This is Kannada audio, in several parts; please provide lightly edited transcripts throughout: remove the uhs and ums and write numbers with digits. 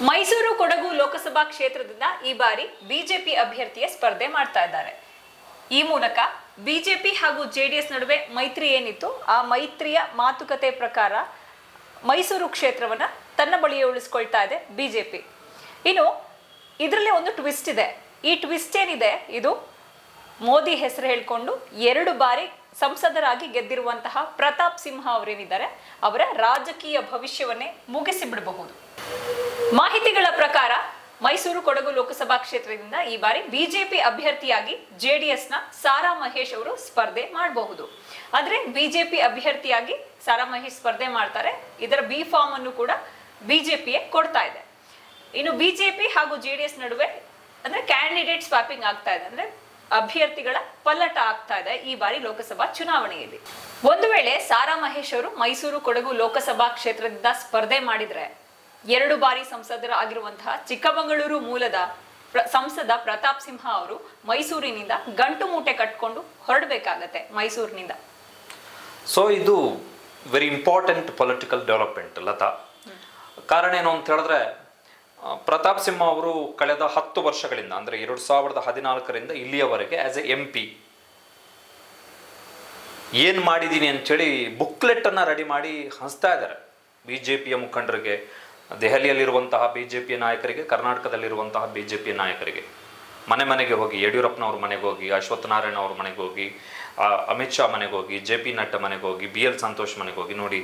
ಮೈಸೂರು ಕೊಡಗು ಲೋಕಸಭಾ ಕ್ಷೇತ್ರದಿಂದ ಈ ಬಾರಿ ಬಿಜೆಪಿ ಅಭ್ಯರ್ಥಿಯ ಸ್ಪರ್ಧೆ ಮಾಡ್ತಾ ಇದ್ದಾರೆ. ಈ ಮೂಲಕ ಬಿಜೆಪಿ ಹಾಗೂ ಜೆಡಿಎಸ್ ನಡುವೆ ಮೈತ್ರಿ ಏನಿತ್ತು ಆ ಮೈತ್ರಿಯ ಮಾತುಕತೆ ಪ್ರಕಾರ ಮೈಸೂರು ಕ್ಷೇತ್ರವನ್ನ ತನ್ನ ಬಳಿಯೇ ಉಳಿಸಿಕೊಳ್ತಾ ಇದೆ ಬಿಜೆಪಿ. ಇನ್ನು ಇದರಲ್ಲಿ ಒಂದು ಟ್ವಿಸ್ಟ್ ಇದೆ. ಈ ಟ್ವಿಸ್ಟ್ ಏನಿದೆ, ಇದು ಮೋದಿ ಹೆಸರು ಹೇಳ್ಕೊಂಡು 2 ಬಾರಿ ಸಂಸದರಾಗಿ ಗೆದ್ದಿರುವಂತಹ ಪ್ರತಾಪ್ ಸಿಂಹ ಅವರೇನಿದ್ದಾರೆ ಅವರ ರಾಜಕೀಯ ಭವಿಷ್ಯವನ್ನೇ ಮುಗಿಸಿ ಬಿಡಬಹುದು. ಮಾಹಿತಿಗಳ ಪ್ರಕಾರ ಮೈಸೂರು ಕೊಡಗು ಲೋಕಸಭಾ ಕ್ಷೇತ್ರದಿಂದ ಈ ಬಾರಿ ಬಿಜೆಪಿ ಅಭ್ಯರ್ಥಿಯಾಗಿ ಜೆಡಿಎಸ್ ನ ಸಾರಾ ಮಹೇಶ್ ಅವರು ಸ್ಪರ್ಧೆ ಮಾಡಬಹುದು. ಆದ್ರೆ ಬಿಜೆಪಿ ಅಭ್ಯರ್ಥಿಯಾಗಿ ಸಾರಾ ಮಹೇಶ್ ಸ್ಪರ್ಧೆ ಮಾಡ್ತಾರೆ. ಇದರ ಬಿ ಫಾರ್ಮ್ ಅನ್ನು ಕೂಡ ಬಿಜೆಪಿಯೇ ಕೊಡ್ತಾ ಇದೆ. ಇನ್ನು ಬಿಜೆಪಿ ಹಾಗೂ ಜೆಡಿಎಸ್ ನಡುವೆ ಅಂದ್ರೆ ಕ್ಯಾಂಡಿಡೇಟ್ ಸ್ವಾಪಿಂಗ್ ಆಗ್ತಾ ಇದೆ, ಅಂದ್ರೆ ಅಭ್ಯರ್ಥಿಗಳ ಪಲ್ಲಟ ಆಗ್ತಾ ಇದೆ ಈ ಬಾರಿ ಲೋಕಸಭಾ ಚುನಾವಣೆಯಲ್ಲಿ. ಒಂದು ವೇಳೆ ಸಾರಾ ಮಹೇಶ್ ಅವರು ಮೈಸೂರು ಕೊಡಗು ಲೋಕಸಭಾ ಕ್ಷೇತ್ರದಿಂದ ಸ್ಪರ್ಧೆ ಮಾಡಿದ್ರೆ 2 ಬಾರಿ ಸಂಸದರಾಗಿರುವಂತಹ ಚಿಕ್ಕಮಗಳೂರು ಮೂಲದ ಸಂಸದ ಪ್ರತಾಪ್ ಸಿಂಹ ಅವರು ಮೈಸೂರಿನಿಂದ ಗಂಟು ಮೂಟೆ ಕಟ್ಕೊಂಡು ಹೊರಡಬೇಕಾಗತ್ತೆ ಮೈಸೂರಿನಿಂದ. ಸೊ ಇದು ವೆರಿ ಇಂಪಾರ್ಟೆಂಟ್ ಪೊಲಿಟಿಕಲ್ ಡೆವಲಪ್ಮೆಂಟ್ ಲತಾ. ಕಾರಣ ಏನು ಅಂತ ಹೇಳಿದ್ರೆ, ಪ್ರತಾಪ್ ಸಿಂಹ ಅವರು ಕಳೆದ 10 ವರ್ಷಗಳಿಂದ ಅಂದ್ರೆ 2014ರಿಂದ ಇಲ್ಲಿಯವರೆಗೆ ಆಸ್ ಎ MP ಏನ್ ಮಾಡಿದೀನಿ ಅಂತೇಳಿ ಬುಕ್ಲೆಟ್ ಅನ್ನ ರೆಡಿ ಮಾಡಿ ಹಂಚ್ತಾ ಇದ್ದಾರೆ ಬಿಜೆಪಿಯ ಮುಖಂಡರಿಗೆ, ದೆಹಲಿಯಲ್ಲಿರುವಂತಹ ಬಿಜೆಪಿಯ ನಾಯಕರಿಗೆ, ಕರ್ನಾಟಕದಲ್ಲಿರುವಂತಹ ಬಿಜೆಪಿಯ ನಾಯಕರಿಗೆ. ಮನೆ ಮನೆಗೆ ಹೋಗಿ, ಯಡಿಯೂರಪ್ಪನವ್ರ ಮನೆಗೆ ಹೋಗಿ, ಅಶ್ವತ್ಥ ನಾರಾಯಣ ಅವ್ರ ಮನೆಗೆ ಹೋಗಿ, ಅಮಿತ್ ಶಾ ಮನೆಗೆ ಹೋಗಿ, JP ನಡ್ಡಾ ಮನೆಗೆ ಹೋಗಿ, BL ಸಂತೋಷ್ ಮನೆಗೆ ಹೋಗಿ, ನೋಡಿ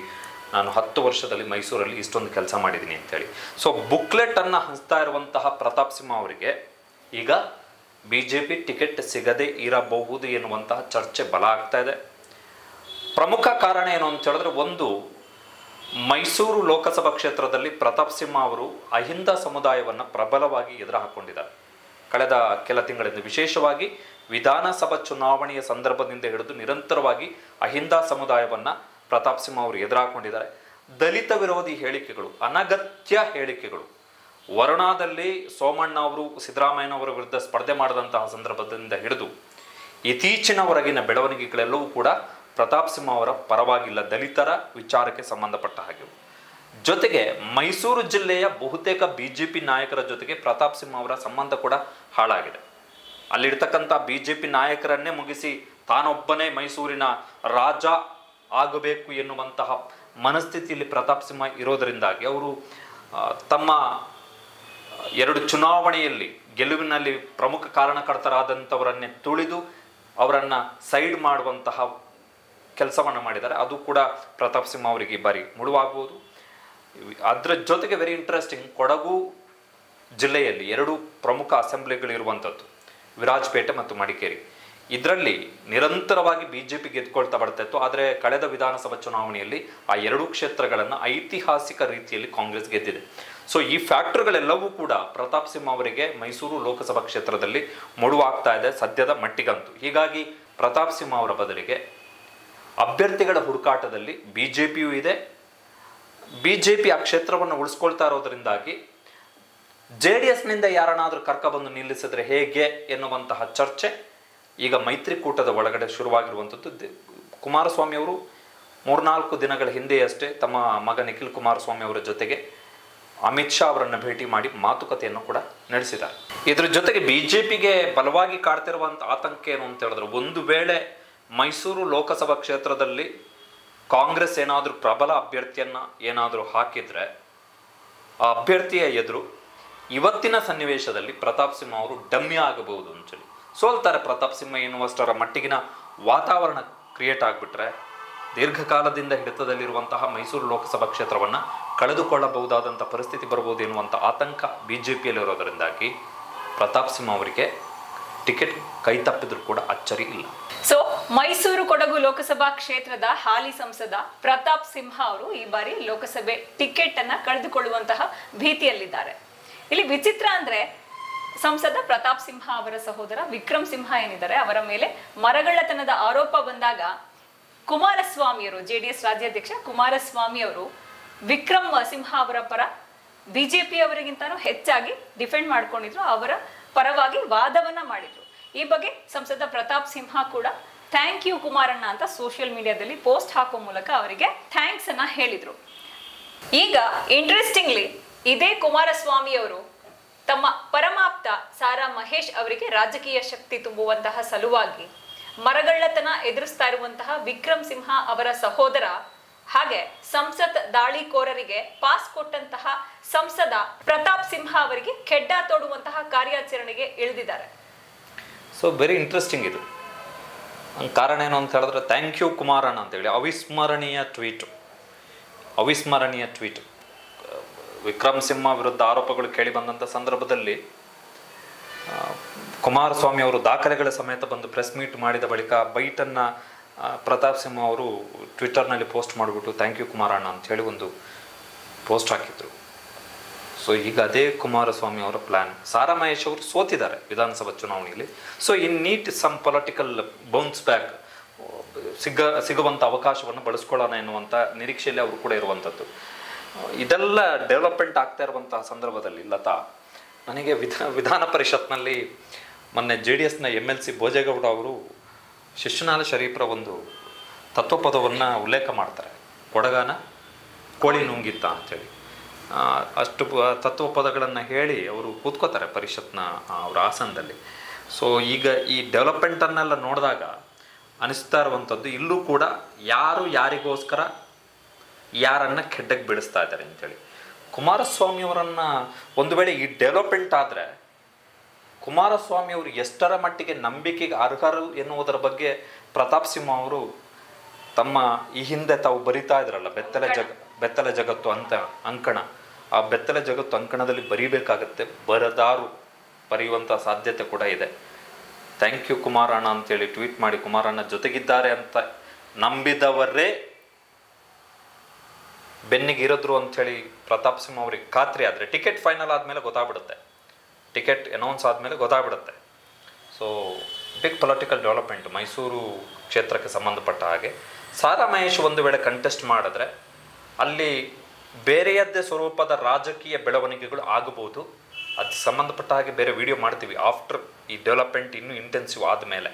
ನಾನು 10 ವರ್ಷದಲ್ಲಿ ಮೈಸೂರಲ್ಲಿ ಇಷ್ಟೊಂದು ಕೆಲಸ ಮಾಡಿದ್ದೀನಿ ಅಂತೇಳಿ. ಸೊ ಬುಕ್ಲೆಟ್ ಅನ್ನ ಹಂಚ್ತಾ ಇರುವಂತಹ ಪ್ರತಾಪ್ ಸಿಂಹ ಅವರಿಗೆ ಈಗ ಬಿಜೆಪಿ ಟಿಕೆಟ್ ಸಿಗದೆ ಇರಬಹುದು ಎನ್ನುವಂತಹ ಚರ್ಚೆ ಬಲ ಆಗ್ತಾ ಇದೆ. ಪ್ರಮುಖ ಕಾರಣ ಏನು ಅಂತ ಹೇಳಿದ್ರೆ, ಒಂದು, ಮೈಸೂರು ಲೋಕಸಭಾ ಕ್ಷೇತ್ರದಲ್ಲಿ ಪ್ರತಾಪ್ ಸಿಂಹ ಅವರು ಅಹಿಂದ ಸಮುದಾಯವನ್ನು ಪ್ರಬಲವಾಗಿ ಎದುರು ಹಾಕೊಂಡಿದ್ದಾರೆ. ಕಳೆದ ಕೆಲ ತಿಂಗಳಿಂದ, ವಿಶೇಷವಾಗಿ ವಿಧಾನಸಭಾ ಚುನಾವಣೆಯ ಸಂದರ್ಭದಿಂದ ಹಿಡಿದು ನಿರಂತರವಾಗಿ ಅಹಿಂದ ಸಮುದಾಯವನ್ನ ಪ್ರತಾಪ್ ಸಿಂಹ ಅವರು ಎದುರಾಕೊಂಡಿದ್ದಾರೆ. ದಲಿತ ವಿರೋಧಿ ಹೇಳಿಕೆಗಳು, ಅನಗತ್ಯ ಹೇಳಿಕೆಗಳು, ವರುಣಾದಲ್ಲಿ ಸೋಮಣ್ಣ ಅವರು ಸಿದ್ದರಾಮಯ್ಯನವರ ವಿರುದ್ಧ ಸ್ಪರ್ಧೆ ಮಾಡಿದಂತಹ ಸಂದರ್ಭದಿಂದ ಹಿಡಿದು ಇತ್ತೀಚಿನವರೆಗಿನ ಬೆಳವಣಿಗೆಗಳೆಲ್ಲವೂ ಕೂಡ ಪ್ರತಾಪ್ ಸಿಂಹ ಅವರ ಪರವಾಗಿಲ್ಲ, ದಲಿತರ ವಿಚಾರಕ್ಕೆ ಸಂಬಂಧಪಟ್ಟ ಹಾಗೆ. ಜೊತೆಗೆ ಮೈಸೂರು ಜಿಲ್ಲೆಯ ಬಹುತೇಕ ಬಿಜೆಪಿ ನಾಯಕರ ಜೊತೆಗೆ ಪ್ರತಾಪ್ ಸಿಂಹ ಅವರ ಸಂಬಂಧ ಕೂಡ ಹಾಳಾಗಿದೆ. ಅಲ್ಲಿರ್ತಕ್ಕಂಥ ಬಿಜೆಪಿ ನಾಯಕರನ್ನೇ ಮುಗಿಸಿ ತಾನೊಬ್ಬನೇ ಮೈಸೂರಿನ ರಾಜ ಆಗಬೇಕು ಎನ್ನುವಂತಹ ಮನಸ್ಥಿತಿಯಲ್ಲಿ ಪ್ರತಾಪ್ ಸಿಂಹ ಇರೋದರಿಂದಾಗಿ ಅವರು ತಮ್ಮ 2 ಚುನಾವಣೆಯಲ್ಲಿ ಗೆಲುವಿನಲ್ಲಿ ಪ್ರಮುಖ ಕಾರಣಕರ್ತರಾದಂಥವರನ್ನೇ ತುಳಿದು ಅವರನ್ನು ಸೈಡ್ ಮಾಡುವಂತಹ ಕೆಲಸವನ್ನು ಮಾಡಿದ್ದಾರೆ. ಅದು ಕೂಡ ಪ್ರತಾಪ್ ಸಿಂಹ ಅವರಿಗೆ ಬಾರಿ ಮುಳುವಾಗಬಹುದು. ಅದರ ಜೊತೆಗೆ ವೆರಿ ಇಂಟ್ರೆಸ್ಟಿಂಗ್, ಕೊಡಗು ಜಿಲ್ಲೆಯಲ್ಲಿ 2 ಪ್ರಮುಖ ಅಸೆಂಬ್ಲಿಗಳಿರುವಂಥದ್ದು, ವಿರಾಜಪೇಟೆ ಮತ್ತು ಮಡಿಕೇರಿ. ಇದರಲ್ಲಿ ನಿರಂತರವಾಗಿ ಬಿಜೆಪಿ ಗೆದ್ಕೊಳ್ತಾ ಬರ್ತಾ ಇತ್ತು. ಆದರೆ ಕಳೆದ ವಿಧಾನಸಭಾ ಚುನಾವಣೆಯಲ್ಲಿ ಆ 2 ಕ್ಷೇತ್ರಗಳನ್ನು ಐತಿಹಾಸಿಕ ರೀತಿಯಲ್ಲಿ ಕಾಂಗ್ರೆಸ್ ಗೆದ್ದಿದೆ. ಸೊ ಈ ಫ್ಯಾಕ್ಟರ್ಗಳೆಲ್ಲವೂ ಕೂಡ ಪ್ರತಾಪ್ ಸಿಂಹ ಅವರಿಗೆ ಮೈಸೂರು ಲೋಕಸಭಾ ಕ್ಷೇತ್ರದಲ್ಲಿ ಮುಳುವಾಗ್ತಾ ಇದೆ ಸದ್ಯದ ಮಟ್ಟಿಗಂತೂ. ಹೀಗಾಗಿ ಪ್ರತಾಪ್ ಸಿಂಹ ಅವರ ಬದಲಿಗೆ ಅಭ್ಯರ್ಥಿಗಳ ಹುಡುಕಾಟದಲ್ಲಿ ಬಿಜೆಪಿಯೂ ಇದೆ. ಬಿಜೆಪಿ ಆ ಕ್ಷೇತ್ರವನ್ನು ಉಳಿಸ್ಕೊಳ್ತಾ ಇರೋದ್ರಿಂದಾಗಿ JDSನಿಂದ ಯಾರನ್ನಾದ್ರೂ ಕರ್ಕೊಬಂದು ನಿಲ್ಲಿಸಿದ್ರೆ ಹೇಗೆ ಎನ್ನುವಂತಹ ಚರ್ಚೆ ಈಗ ಮೈತ್ರಿಕೂಟದ ಒಳಗಡೆ ಶುರುವಾಗಿರುವಂಥದ್ದು. ಕುಮಾರಸ್ವಾಮಿ ಅವರು 3-4 ದಿನಗಳ ಹಿಂದೆಯಷ್ಟೇ ತಮ್ಮ ಮಗ ನಿಖಿಲ್ ಕುಮಾರಸ್ವಾಮಿ ಅವರ ಜೊತೆಗೆ ಅಮಿತ್ ಶಾ ಅವರನ್ನು ಭೇಟಿ ಮಾಡಿ ಮಾತುಕತೆಯನ್ನು ಕೂಡ ನಡೆಸಿದ್ದಾರೆ. ಇದ್ರ ಜೊತೆಗೆ ಬಿಜೆಪಿಗೆ ಬಲವಾಗಿ ಕಾಡ್ತಿರುವಂಥ ಆತಂಕ ಏನು ಅಂತ ಹೇಳಿದ್ರೆ, ಒಂದು ವೇಳೆ ಮೈಸೂರು ಲೋಕಸಭಾ ಕ್ಷೇತ್ರದಲ್ಲಿ ಕಾಂಗ್ರೆಸ್ ಏನಾದರೂ ಪ್ರಬಲ ಅಭ್ಯರ್ಥಿಯನ್ನ ಏನಾದರೂ ಹಾಕಿದ್ರೆ ಆ ಅಭ್ಯರ್ಥಿಯ ಎದುರು ಇವತ್ತಿನ ಸನ್ನಿವೇಶದಲ್ಲಿ ಪ್ರತಾಪ್ ಸಿಂಹ ಅವರು ಡಮ್ಮಿ ಆಗಬಹುದು ಅಂತೇಳಿ ಸೋಲ್ತಾರೆ. ಪ್ರತಾಪ್ ಸಿಂಹ ಎನ್ನುವಷ್ಟರ ಮಟ್ಟಿಗಿನ ವಾತಾವರಣ ಕ್ರಿಯೇಟ್ ಆಗಿಬಿಟ್ರೆ ದೀರ್ಘಕಾಲದಿಂದ ಹಿಡಿತದಲ್ಲಿರುವಂತಹ ಮೈಸೂರು ಲೋಕಸಭಾ ಕ್ಷೇತ್ರವನ್ನು ಕಳೆದುಕೊಳ್ಳಬಹುದಾದಂಥ ಪರಿಸ್ಥಿತಿ ಬರ್ಬೋದು ಎನ್ನುವಂಥ ಆತಂಕ ಬಿಜೆಪಿಯಲ್ಲಿರೋದರಿಂದಾಗಿ ಪ್ರತಾಪ್ ಸಿಂಹ ಅವರಿಗೆ ಟಿಕೆಟ್ ಕೈ ತಪ್ಪಿದ್ರು ಕೂಡ ಅಚ್ಚರಿ ಇಲ್ಲ. ಸೊ ಮೈಸೂರು ಕೊಡಗು ಲೋಕಸಭಾ ಕ್ಷೇತ್ರದ ಹಾಲಿ ಸಂಸದ ಪ್ರತಾಪ್ ಸಿಂಹ ಅವರು ಈ ಬಾರಿ ಲೋಕಸಭೆ ಟಿಕೆಟ್ ಅನ್ನ ಕಳೆದುಕೊಳ್ಳುವಂತಹ ಭೀತಿಯಲ್ಲಿದ್ದಾರೆ. ಇಲ್ಲಿ ವಿಚಿತ್ರ ಅಂದ್ರೆ, ಸಂಸದ ಪ್ರತಾಪ್ ಸಿಂಹ ಅವರ ಸಹೋದರ ವಿಕ್ರಮ್ ಸಿಂಹ ಏನಿದ್ದಾರೆ ಅವರ ಮೇಲೆ ಮರಗಳ್ಳತನದ ಆರೋಪ ಬಂದಾಗ ಕುಮಾರಸ್ವಾಮಿಯವರು, JDS ರಾಜ್ಯಾಧ್ಯಕ್ಷ ಕುಮಾರಸ್ವಾಮಿ ಅವರು ವಿಕ್ರಮ್ ಸಿಂಹ ಅವರ ಪರ ಬಿಜೆಪಿ ಅವರಿಗಿಂತನೂ ಹೆಚ್ಚಾಗಿ ಡಿಫೆಂಡ್ ಮಾಡ್ಕೊಂಡಿದ್ರು, ಅವರ ಪರವಾಗಿ ವಾದವನ್ನ ಮಾಡಿದ್ರು. ಈ ಬಗ್ಗೆ ಸಂಸದ ಪ್ರತಾಪ್ ಸಿಂಹ ಕೂಡ ಥ್ಯಾಂಕ್ ಯು ಕುಮಾರಣ್ಣ ಅಂತ ಸೋಷಿಯಲ್ ಮೀಡಿಯಾದಲ್ಲಿ ಪೋಸ್ಟ್ ಹಾಕೋ ಮೂಲಕ ಅವರಿಗೆ ಥ್ಯಾಂಕ್ಸ್ ಅನ್ನ ಹೇಳಿದ್ರು. ಈಗ ಇಂಟ್ರೆಸ್ಟಿಂಗ್ಲಿ ಇದೇ ಕುಮಾರಸ್ವಾಮಿ ಅವರು ತಮ್ಮ ಪರಮಾಪ್ತ ಸಾರಾ ಮಹೇಶ್ ಅವರಿಗೆ ರಾಜಕೀಯ ಶಕ್ತಿ ತುಂಬುವಂತಹ ಸಲುವಾಗಿ ಮರಗಳ್ಳತನ ಎದುರಿಸ್ತಾ ಇರುವಂತಹ ವಿಕ್ರಮ್ ಸಿಂಹ ಅವರ ಸಹೋದರ ಹಾಗೆ ಸಂಸತ್ ದಾಳಿಕೋರರಿಗೆ ಪಾಸ್ ಕೊಟ್ಟಂತಹ ಸಂಸದ ಪ್ರತಾಪ್ ಸಿಂಹ ಅವರಿಗೆ ಖೆಡ್ಡ ತೋಡುವಂತಹ ಕಾರ್ಯಾಚರಣೆಗೆ ಇಳಿದಿದ್ದಾರೆ. ಸೊ ವೆರಿ ಇಂಟ್ರೆಸ್ಟಿಂಗ್ ಇದು. ಕಾರಣ ಏನು ಅಂತ ಹೇಳಿದ್ರೆ ಥ್ಯಾಂಕ್ ಯು ಕುಮಾರಣ್ಣ ಅಂತೇಳಿ ಅವಿಸ್ಮರಣೀಯ ಟ್ವೀಟ್. ವಿಕ್ರಮ್ ಸಿಂಹ ವಿರುದ್ಧ ಆರೋಪಗಳು ಕೇಳಿ ಬಂದಂಥ ಸಂದರ್ಭದಲ್ಲಿ ಕುಮಾರಸ್ವಾಮಿ ಅವರು ದಾಖಲೆಗಳ ಸಮೇತ ಬಂದು ಪ್ರೆಸ್ ಮೀಟ್ ಮಾಡಿದ ಬಳಿಕ ಬೈಟನ್ನು ಪ್ರತಾಪ್ ಸಿಂಹ ಅವರು ಟ್ವಿಟ್ಟರ್ನಲ್ಲಿ ಪೋಸ್ಟ್ ಮಾಡಿಬಿಟ್ಟು ಥ್ಯಾಂಕ್ ಯು ಕುಮಾರಣ್ಣ ಅಂಥೇಳಿ ಒಂದು ಪೋಸ್ಟ್ ಹಾಕಿದ್ರು. ಸೊ ಈಗ ಅದೇ ಕುಮಾರಸ್ವಾಮಿ ಅವರ ಪ್ಲ್ಯಾನ್. ಸಾರಾ ಮಹೇಶ್ ಅವರು ಸೋತಿದ್ದಾರೆ ವಿಧಾನಸಭಾ ಚುನಾವಣೆಯಲ್ಲಿ. So indeed some political bounce back ಸಿಗುವಂಥ ಅವಕಾಶವನ್ನು ಬಳಸ್ಕೊಳ್ಳೋಣ ಎನ್ನುವಂಥ ನಿರೀಕ್ಷೆಯಲ್ಲಿ ಅವರು ಕೂಡ ಇರುವಂಥದ್ದು. ಇದೆಲ್ಲ ಡೆವಲಪ್ಮೆಂಟ್ ಆಗ್ತಾ ಇರುವಂತಹ ಸಂದರ್ಭದಲ್ಲಿ ಲತಾ, ನನಗೆ ವಿಧಾನ ಪರಿಷತ್ನಲ್ಲಿ ಮೊನ್ನೆ JDS MLC ಭೋಜೇಗೌಡ ಅವರು ಶಿಶುನಾಳ ಶರೀಫ್ರ ಒಂದು ತತ್ವಪದವನ್ನು ಉಲ್ಲೇಖ ಮಾಡ್ತಾರೆ. ಕೊಡಗಾನ ಕೋಳಿ ನುಂಗಿತ್ತ ಅಂಥೇಳಿ ಅಷ್ಟು ತತ್ವಪದಗಳನ್ನು ಹೇಳಿ ಅವರು ಕೂತ್ಕೋತಾರೆ ಪರಿಷತ್ನ ಅವರ ಆಸನದಲ್ಲಿ. ಸೊ ಈಗ ಈ ಡೆವಲಪ್ಮೆಂಟನ್ನೆಲ್ಲ ನೋಡಿದಾಗ ಅನಿಸ್ತಾ ಇರುವಂಥದ್ದು ಇಲ್ಲೂ ಕೂಡ ಯಾರು ಯಾರಿಗೋಸ್ಕರ ಯಾರನ್ನ ಖೆಡ್ಡಕ್ಕೆ ಬಿಡಿಸ್ತಾ ಇದ್ದಾರೆ ಅಂತೇಳಿ. ಕುಮಾರಸ್ವಾಮಿಯವರನ್ನು ಒಂದು ವೇಳೆ ಈ ಡೆವಲಪ್ಮೆಂಟ್ ಆದರೆ ಕುಮಾರಸ್ವಾಮಿ ಅವರು ಎಷ್ಟರ ಮಟ್ಟಿಗೆ ನಂಬಿಕೆಗೆ ಅರ್ಹರು ಎನ್ನುವುದರ ಬಗ್ಗೆ ಪ್ರತಾಪ್ ಸಿಂಹ ಅವರು ತಮ್ಮ ಈ ಹಿಂದೆ ತಾವು ಬರಿತಾ ಇದ್ರಲ್ಲ ಬೆತ್ತಲ ಜಗತ್ತು ಅಂತ ಅಂಕಣ, ಆ ಬೆತ್ತಲ ಜಗತ್ತು ಅಂಕಣದಲ್ಲಿ ಬರೀಬೇಕಾಗತ್ತೆ. ಬರೆಯುವಂಥ ಸಾಧ್ಯತೆ ಕೂಡ ಇದೆ. ಥ್ಯಾಂಕ್ ಯು ಕುಮಾರಣ್ಣ ಅಂತೇಳಿ ಟ್ವೀಟ್ ಮಾಡಿ ಕುಮಾರಣ್ಣ ಜೊತೆಗಿದ್ದಾರೆ ಅಂತ ನಂಬಿದವರೇ ಬೆನ್ನಿಗಿರಿದ್ರು ಅಂಥೇಳಿ ಪ್ರತಾಪ್ ಸಿಂಹ ಅವ್ರಿಗೆ ಖಾತ್ರಿ ಆದರೆ ಟಿಕೆಟ್ ಫೈನಲ್ ಆದಮೇಲೆ ಗೊತ್ತಾಗ್ಬಿಡುತ್ತೆ, ಟಿಕೆಟ್ ಅನೌನ್ಸ್ ಆದಮೇಲೆ ಗೊತ್ತಾಗ್ಬಿಡುತ್ತೆ. So big political development Mysuru ಕ್ಷೇತ್ರಕ್ಕೆ ಸಂಬಂಧಪಟ್ಟ ಹಾಗೆ. ಸಾರಾ ಮಹೇಶ್ ಒಂದು ವೇಳೆ ಕಂಟೆಸ್ಟ್ ಮಾಡಿದ್ರೆ ಅಲ್ಲಿ ಬೇರೆಯದ್ದೇ ಸ್ವರೂಪದ ರಾಜಕೀಯ ಬೆಳವಣಿಗೆಗಳು ಆಗಬಹುದು. ಅದು ಸಂಬಂಧಪಟ್ಟ ಹಾಗೆ ಬೇರೆ ವಿಡಿಯೋ ಮಾಡ್ತೀವಿ ಆಫ್ಟರ್ ಈ ಡೆವಲಪ್ಮೆಂಟ್ ಇನ್ನೂ ಇಂಟೆನ್ಸಿವ್ ಆದಮೇಲೆ.